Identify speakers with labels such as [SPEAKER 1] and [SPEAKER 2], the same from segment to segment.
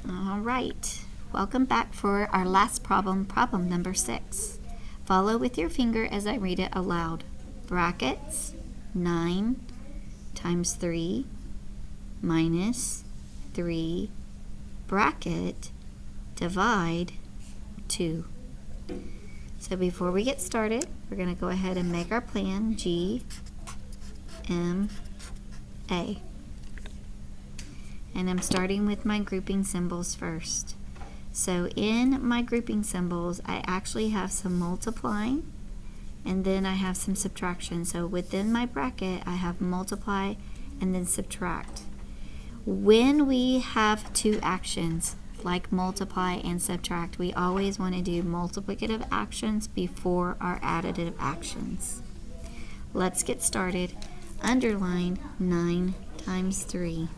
[SPEAKER 1] All right, welcome back for our last problem, problem number 6. Follow with your finger as I read it aloud. Brackets, 9 times 3 minus 3, bracket, divide, 2. So before we get started, we're going to go ahead and make our plan, GMA. And I'm starting with my grouping symbols first. So in my grouping symbols, I actually have some multiplying and then I have some subtraction. So within my bracket, I have multiply and then subtract. When we have two actions like multiply and subtract, we always want to do multiplicative actions before our additive actions. Let's get started. Underline 9 times 3.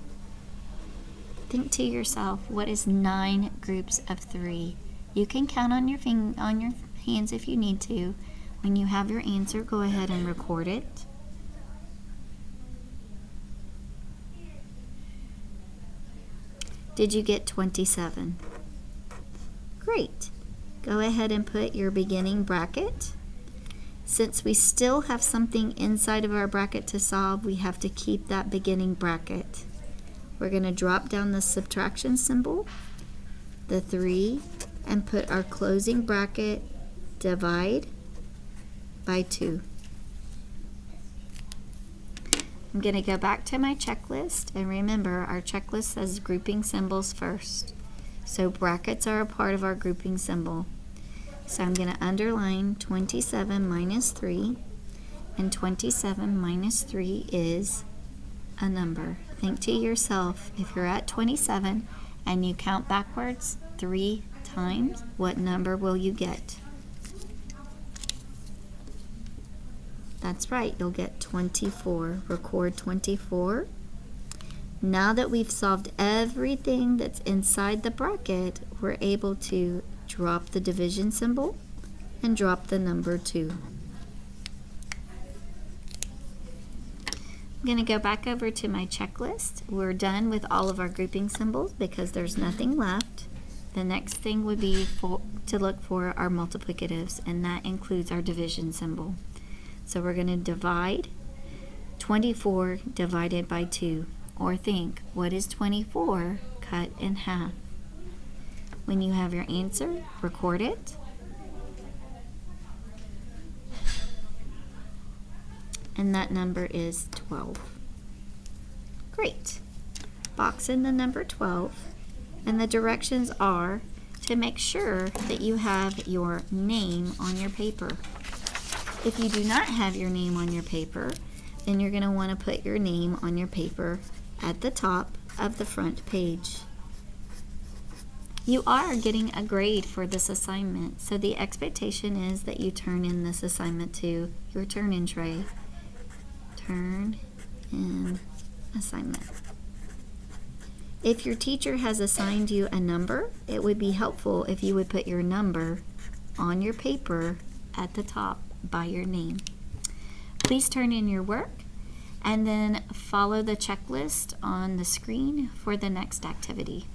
[SPEAKER 1] Think to yourself, what is 9 groups of 3? You can count on your hands if you need to. When you have your answer, go ahead and record it. Did you get 27? Great. Go ahead and put your beginning bracket. Since we still have something inside of our bracket to solve, we have to keep that beginning bracket. We're going to drop down the subtraction symbol, the 3, and put our closing bracket, divide by 2. I'm going to go back to my checklist, and remember our checklist says grouping symbols first. So brackets are a part of our grouping symbol. So I'm going to underline 27 minus 3, and 27 minus 3 is a number. Think to yourself, if you're at 27 and you count backwards 3 times, what number will you get? That's right, you'll get 24. Record 24. Now that we've solved everything that's inside the bracket, we're able to drop the division symbol and drop the number 2. I'm going to go back over to my checklist. We're done with all of our grouping symbols because there's nothing left. The next thing would be to look for our multiplicatives, and that includes our division symbol. So we're going to divide 24 divided by 2. Or think, what is 24 cut in half? When you have your answer, record it. And that number is 12. Great. Box in the number 12. And the directions are to make sure that you have your name on your paper. If you do not have your name on your paper, then you're going to want to put your name on your paper at the top of the front page. You are getting a grade for this assignment, so the expectation is that you turn in this assignment to your turn-in tray. Turn in assignment. If your teacher has assigned you a number, it would be helpful if you would put your number on your paper at the top by your name. Please turn in your work and then follow the checklist on the screen for the next activity.